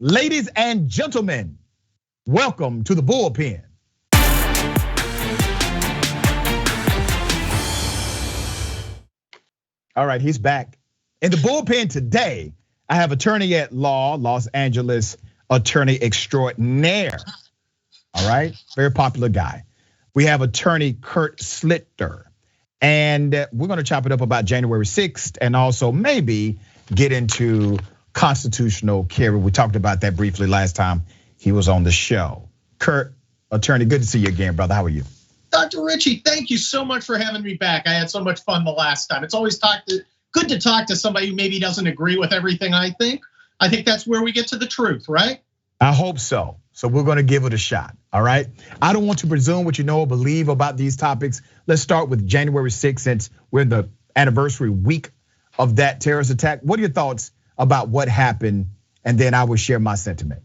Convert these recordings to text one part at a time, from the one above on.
Ladies and gentlemen, welcome to the Bullpen. All right, he's back. In the Bullpen today, I have attorney at law, Los Angeles attorney extraordinaire. All right, very popular guy. We have attorney Kurt Schlichter. And we're gonna chop it up about January 6th and also maybe get into constitutional carry. We talked about that briefly last time he was on the show. Kurt, attorney, good to see you again, brother. How are you? Dr. Richey, thank you so much for having me back. I had so much fun the last time. It's always good to talk to somebody who maybe doesn't agree with everything I think. I think that's where we get to the truth, right? I hope so. So we're gonna give it a shot, all right? I don't want to presume what you know or believe about these topics. Let's start with January 6th, since we're in the anniversary week of that terrorist attack. What are your thoughts about what happened? And then I will share my sentiment.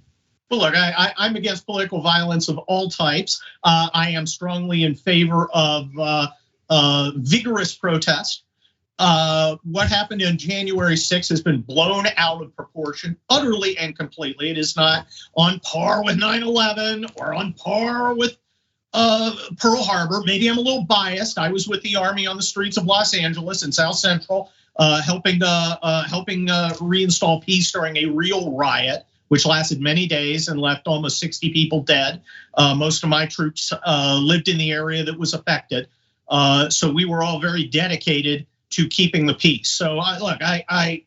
Well, look, I'm against political violence of all types. I am strongly in favor of vigorous protest. What happened on January 6th has been blown out of proportion, utterly and completely. It is not on par with 9/11 or on par with Pearl Harbor. Maybe I'm a little biased. I was with the Army on the streets of Los Angeles and South Central, helping reinstall peace during a real riot, which lasted many days and left almost 60 people dead. Most of my troops lived in the area that was affected, so we were all very dedicated to keeping the peace. So look, I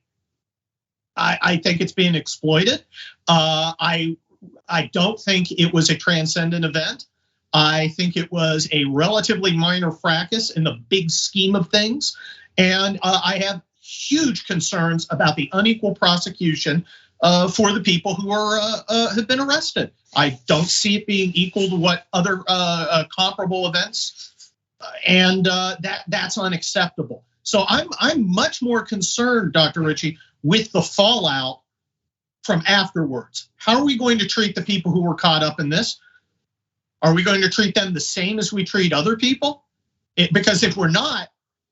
think it's being exploited. I don't think it was a transcendent event. I think it was a relatively minor fracas in the big scheme of things. And I have huge concerns about the unequal prosecution for the people who have been arrested. I don't see it being equal to what other comparable events, and that's unacceptable. So I'm much more concerned, Dr. Richey, with the fallout from afterwards. How are we going to treat the people who were caught up in this? Are we going to treat them the same as we treat other people? Because if we're not,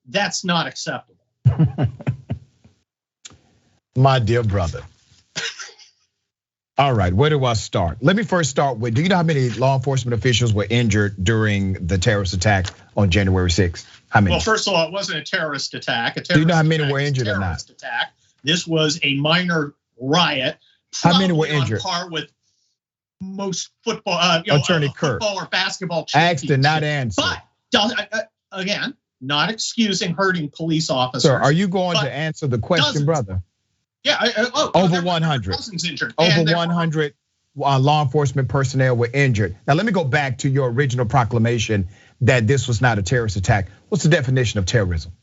that's not acceptable. My dear brother. All right, where do I start? Let me first start with, do you know how many law enforcement officials were injured during the terrorist attack on January 6th? How many? Well, first of all, it wasn't a terrorist attack. Do you know how many were injured or not? Attack. This was a minor riot. How many were injured? On par with most football, Attorney Kurt, football or basketball champions. Asked and not answered. But again, not excusing hurting police officers. Sir, are you going to answer the question, brother? Yeah, over 100. Over 100 law enforcement personnel were injured. Now let me go back to your original proclamation that this was not a terrorist attack. What's the definition of terrorism?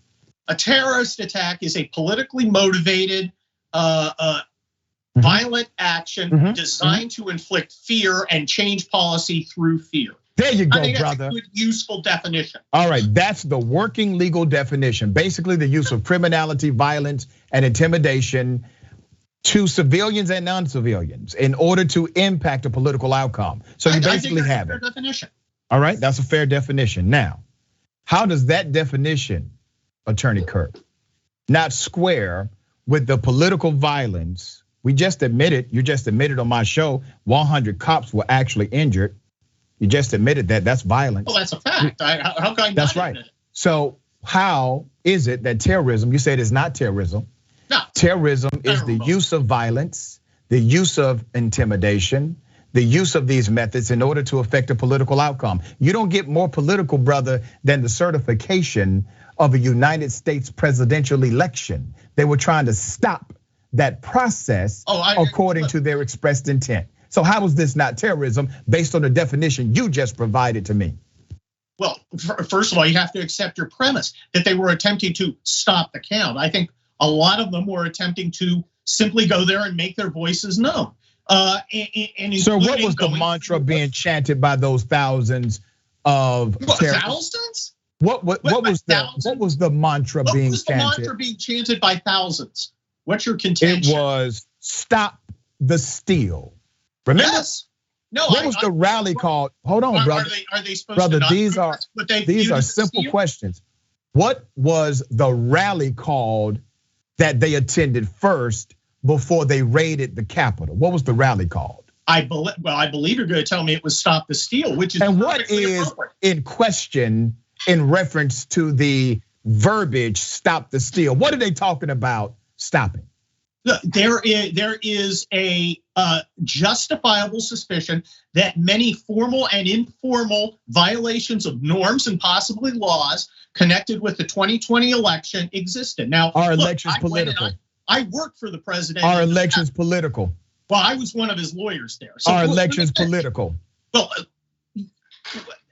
A terrorist attack is a politically motivated, violent action designed to inflict fear and change policy through fear. There you go, I think brother. That's a good, useful definition. All right, that's the working legal definition. Basically, the use of criminality, violence, and intimidation to civilians and non-civilians in order to impact a political outcome. So you basically have it. Definition. All right, that's a fair definition. Now, how does that definition, Attorney Kurt, not square with the political violence? We just admitted, you just admitted on my show, 100 cops were actually injured. You just admitted that that's violence. Well, that's a fact. How can I not That's right. admit it? So how is it that terrorism, you said it's not terrorism. No. Terrorism is the use of violence, the use of intimidation, the use of these methods in order to affect a political outcome. You don't get more political, brother, than the certification of a United States presidential election. They were trying to stop that process according to their expressed intent. So how is this not terrorism based on the definition you just provided to me? Well, first of all, you have to accept your premise that they were attempting to stop the count. I think a lot of them were attempting to simply go there and make their voices known. So what was the mantra being chanted by those thousands of thousands? What was the mantra being chanted? What was the mantra being chanted by thousands? What's your contention? It was stop the steal. Remember? Yes. No. What was the rally called? Hold on, brother. Are they supposed brother, to not these are simple questions. What was the rally called that they attended first before they raided the Capitol? What was the rally called? I believe you're going to tell me it was Stop the Steal, which is and what is in question in reference to the verbiage "Stop the Steal"? What are they talking about stopping? There is a justifiable suspicion that many formal and informal violations of norms and possibly laws connected with the 2020 election existed. Now, are elections political? I worked for the president. Are elections political? Well, I was one of his lawyers there. So are elections political? Well,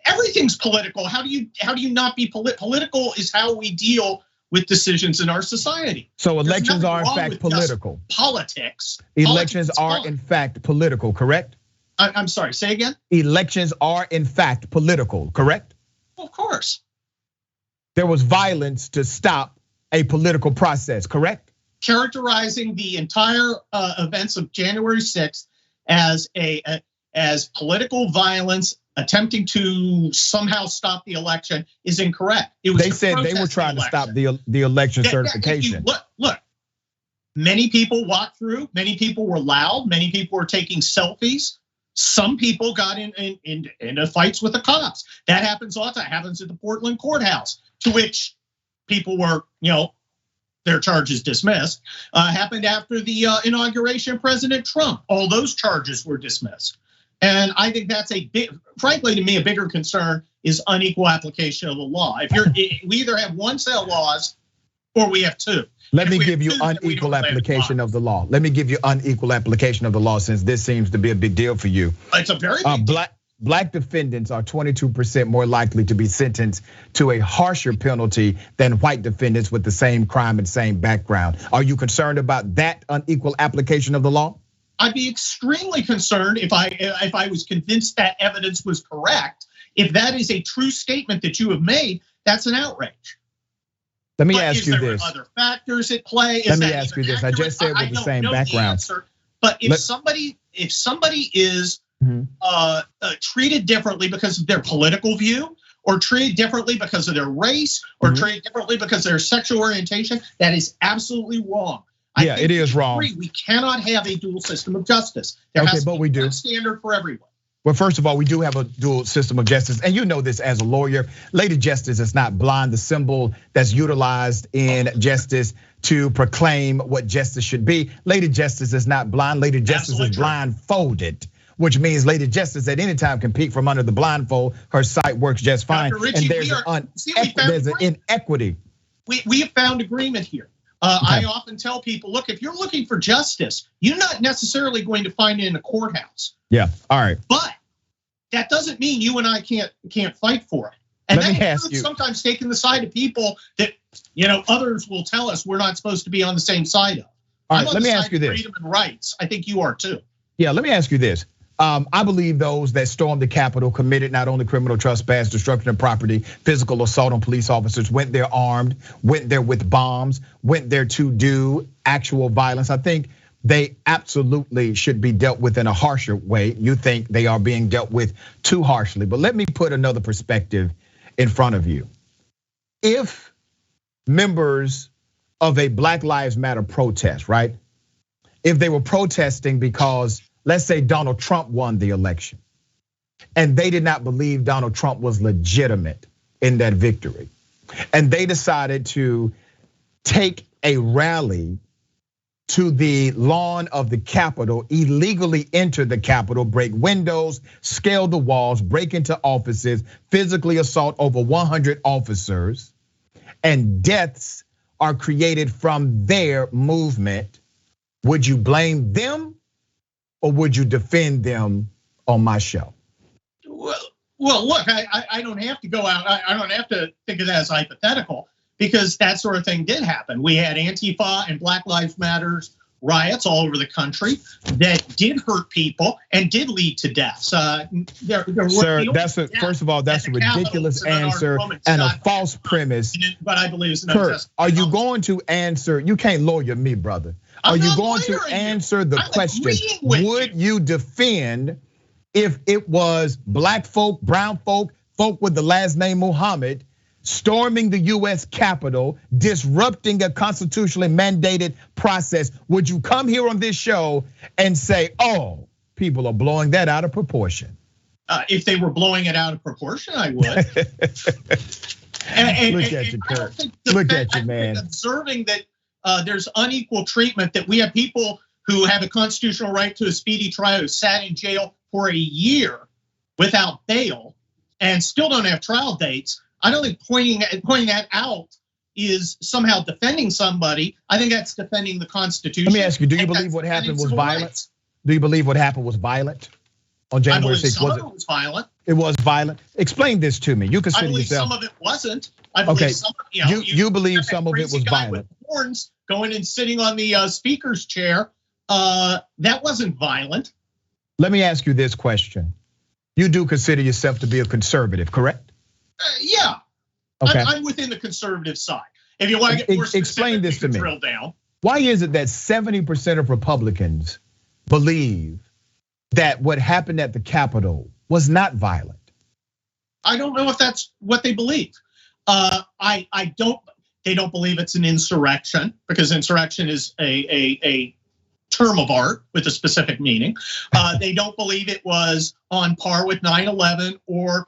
everything's political. How do you not be political? Is how we deal with decisions in our society. So elections are in fact political. Politics. Elections are in fact political, correct? I'm sorry, say again? Elections are in fact political, correct? Of course. There was violence to stop a political process, correct? Characterizing the entire events of January 6th as political violence attempting to somehow stop the election is incorrect. They said they were trying to stop the election certification. Look, many people walked through, many people were loud, many people were taking selfies. Some people got into fights with the cops. That happens all the time. Happens at the Portland courthouse, to which people were, their charges dismissed. Happened after the inauguration of President Trump. All those charges were dismissed. And I think that's frankly to me, a bigger concern is unequal application of the law. We either have one set of laws or we have two. Let me give you unequal application of the law. Let me give you unequal application of the law, since this seems to be a big deal for you. It's a very big deal. Black defendants are 22% more likely to be sentenced to a harsher penalty than white defendants with the same crime and same background. Are you concerned about that unequal application of the law? I'd be extremely concerned if I was convinced that evidence was correct. If that is a true statement that you have made, that's an outrage. Let me ask you this. Is there other factors at play? Let me ask you this. I just said with the same background. But if somebody is treated differently because of their political view, or treated differently because of their race, or treated differently because of their sexual orientation, that is absolutely wrong. Yeah, it is wrong. We cannot have a dual system of justice. There has to be one standard for everyone. Well, first of all, we do have a dual system of justice, and you know this as a lawyer. Lady Justice is not blind. The symbol that's utilized in justice to proclaim what justice should be. Lady Justice is not blind. Lady Justice is blindfolded, which means Lady Justice at any time can peek from under the blindfold. Her sight works just fine, Richey, and there's an inequity. We have found agreement here. I often tell people, look, if you're looking for justice, you're not necessarily going to find it in a courthouse. Yeah, all right. But that doesn't mean you and I can't fight for it. And that includes sometimes taking the side of people that others will tell us we're not supposed to be on the same side of. All right, let me ask you this. Freedom and rights. I think you are too. Yeah, let me ask you this. I believe those that stormed the Capitol committed not only criminal trespass, destruction of property, physical assault on police officers, went there armed, went there with bombs, went there to do actual violence. I think they absolutely should be dealt with in a harsher way. You think they are being dealt with too harshly. But let me put another perspective in front of you. If members of a Black Lives Matter protest, right? If they were protesting because, let's say, Donald Trump won the election, and they did not believe Donald Trump was legitimate in that victory, and they decided to take a rally to the lawn of the Capitol, illegally enter the Capitol, break windows, scale the walls, break into offices, physically assault over 100 officers, and deaths are created from their movement, would you blame them or would you defend them on my show? Well, look, I don't have to go out. I don't have to think of that as hypothetical, because that sort of thing did happen. We had Antifa and Black Lives Matter riots all over the country that did hurt people and did lead to deaths. Sir, first of all, that's a ridiculous answer and a false premise. But I believe it's Kurt, are you going to answer? You can't lawyer me, brother. Are you going to answer the question? Would you defend if it was black folk, brown folk, folk with the last name Muhammad storming the US Capitol, disrupting a constitutionally mandated process, would you come here on this show and say, oh, people are blowing that out of proportion? If they were blowing it out of proportion, I would. Look at you, Kurt. Look at you, man. Observing that there's unequal treatment, that we have people who have a constitutional right to a speedy trial who sat in jail for a year without bail and still don't have trial dates. I don't think pointing that out is somehow defending somebody. I think that's defending the Constitution. Let me ask you, do you believe what happened was violent? Do you believe what happened was violent on January 6th? Some of it was violent. It was violent. Explain this to me. You consider yourself. Some of it wasn't. I believe some. You believe some of it was violent. With horns going and sitting on the speaker's chair. That wasn't violent. Let me ask you this question. You do consider yourself to be a conservative, correct? Yeah. Okay. I'm within the conservative side. If you want to get more specific, explain this to me. Drill down. Why is it that 70% of Republicans believe that what happened at the Capitol was not violent? I don't know if that's what they believe. They don't believe it's an insurrection, because insurrection is a term of art with a specific meaning. They don't believe it was on par with 9/11 or.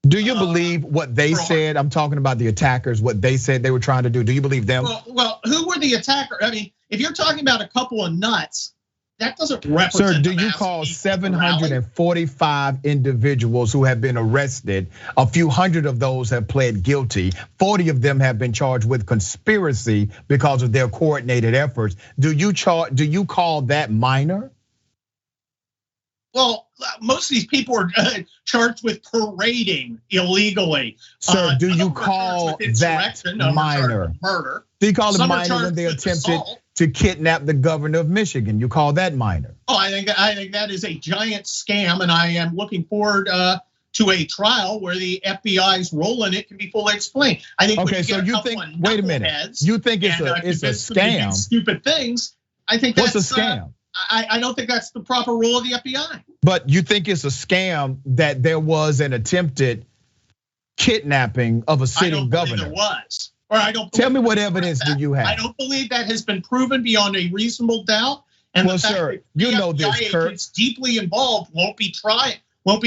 Do you believe what they said? I'm talking about the attackers, what they said they were trying to do. Do you believe them? Well, who were the attackers? I mean, if you're talking about a couple of nuts, that doesn't represent. Sir, do you call 745 individuals who have been arrested? A few hundred of those have pled guilty. 40 of them have been charged with conspiracy because of their coordinated efforts. Do you call that minor? Well, most of these people are charged with parading illegally. Sir, do you call that minor? Murder. Do you call it minor when they attempted to kidnap the governor of Michigan? You call that minor? Oh, I think that is a giant scam, and I am looking forward to a trial where the FBI's role in it can be fully explained. I think. Okay, so you think? Wait a minute. You think it's a scam? Stupid things. I think that's what's a scam. I don't think that's the proper role of the FBI. But you think it's a scam that there was an attempted kidnapping of a sitting governor? There was. Or I don't. Tell me what evidence do you have? I don't believe that has been proven beyond a reasonable doubt. And well, sir, you know this, Kurt. Deeply involved won't be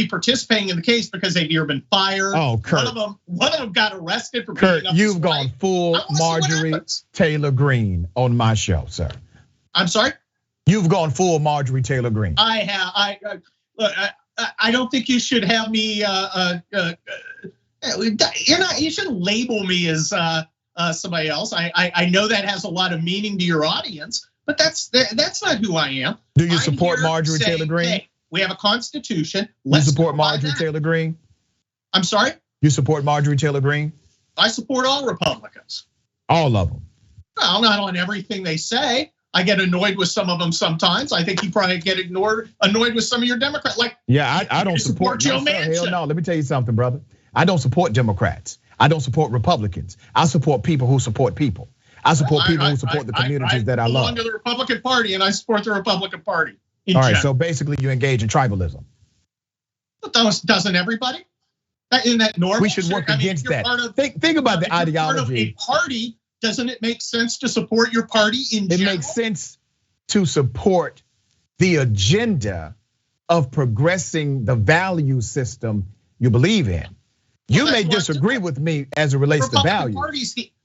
participating in the case because they've either been fired. Oh, Kurt. One of them got arrested for. Kurt, you've gone full Marjorie Taylor Greene on my show, sir. I'm sorry. You've gone full Marjorie Taylor Greene. I have. I don't think you should have me. You shouldn't label me as somebody else. I know that has a lot of meaning to your audience, but that's not who I am. Do you support Marjorie Taylor Greene? Hey, we have a constitution. You support Marjorie Taylor Greene? I'm sorry? You support Marjorie Taylor Greene? I support all Republicans. All of them? Well, not on everything they say. I get annoyed with some of them sometimes. I think you probably get annoyed with some of your Democrats. Like, yeah, I don't support Joe Manchin. Hell no. Let me tell you something, brother. I don't support Democrats. I don't support Republicans. I support people who support people. I support people who support the communities that I love. I belong to the Republican Party, and I support the Republican Party. All right, so basically you engage in tribalism. But doesn't everybody? Isn't that normal? We should work against that. Think about the ideology. Part of a party, doesn't it make sense to support your party in general? It makes sense to support the agenda of progressing the value system you believe in. You may disagree with me as it relates to value.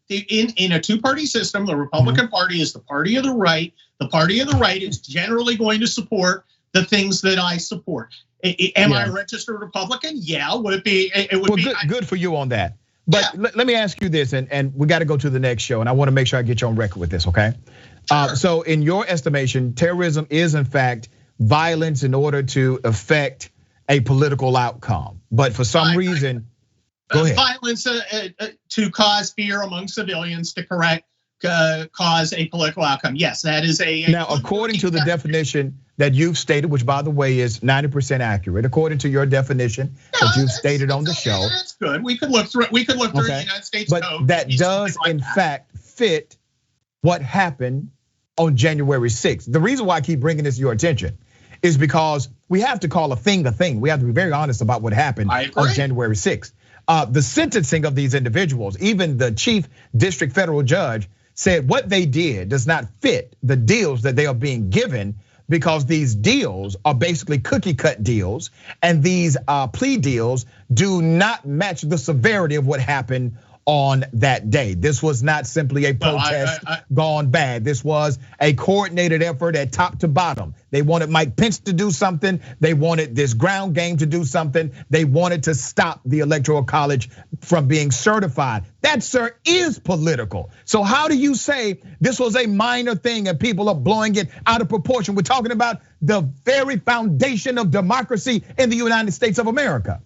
In a two-party system, the Republican Party is the party of the right. The party of the right is generally going to support the things that I support. Am I a registered Republican? Yeah. Would it be? It would be. Good for you on that. But let me ask you this, and we got to go to the next show, and I want to make sure I get you on record with this, okay? Sure. So in your estimation, terrorism is in fact violence in order to affect a political outcome. But for some reason, go ahead. Violence to cause fear among civilians to cause a political outcome. Yes, that is a. Now, according to the definition that you've stated, which by the way is 90% accurate, according to your definition that you've stated on the show. That's good. We could look through it. We could look through the United States code. But that does in fact fit what happened on January 6th. The reason why I keep bringing this to your attention is because we have to call a thing a thing. We have to be very honest about what happened on January 6th. The sentencing of these individuals, even the chief district federal judge said what they did does not fit the deals that they are being given, because these deals are basically cookie cut deals, and these plea deals do not match the severity of what happened on that day. This was not simply a protest gone bad. This was a coordinated effort at top to bottom. They wanted Mike Pence to do something. They wanted this ground game to do something. They wanted to stop the Electoral College from being certified. That, sir, is political. So how do you say this was a minor thing and people are blowing it out of proportion? We're talking about the very foundation of democracy in the United States of America.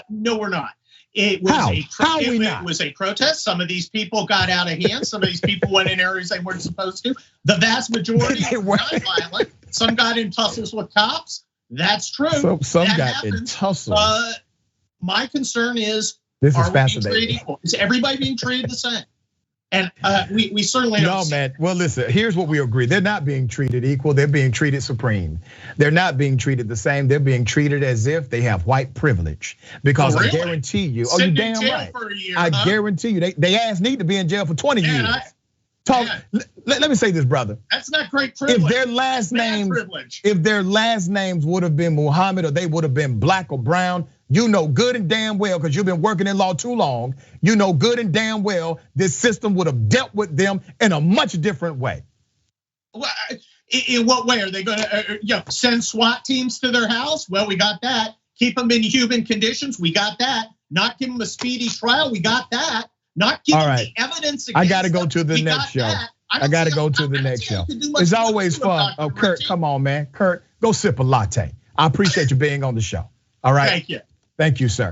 No, we're not. It was a protest. Some of these people got out of hand. Some of these people went in areas they weren't supposed to. The vast majority were not violent. Some got in tussles with cops. That's true. Some got in tussles. My concern is, this is fascinating. Is everybody being treated the same? And we certainly don't. No, man. Well, listen, here's what we agree. They're not being treated equal. They're being treated supreme. They're not being treated the same. They're being treated as if they have white privilege. Because I guarantee you, you're damn right. I guarantee you, they ass need to be in jail for 20 years. Let me say this, brother. That's not great privilege. If their last names would have been Muhammad, or they would have been black or brown, you know good and damn well, because you've been working in law too long, you know good and damn well this system would have dealt with them in a much different way. In what way? Are they gonna send SWAT teams to their house? Well, we got that. Keep them in human conditions, we got that. Not give them a speedy trial, we got that. Not give them the evidence against I gotta go to the next show. I gotta go to the next show. It's always fun. Oh, Kurt, come on, man. Kurt, go sip a latte. I appreciate you being on the show. All right. Thank you. Thank you, sir.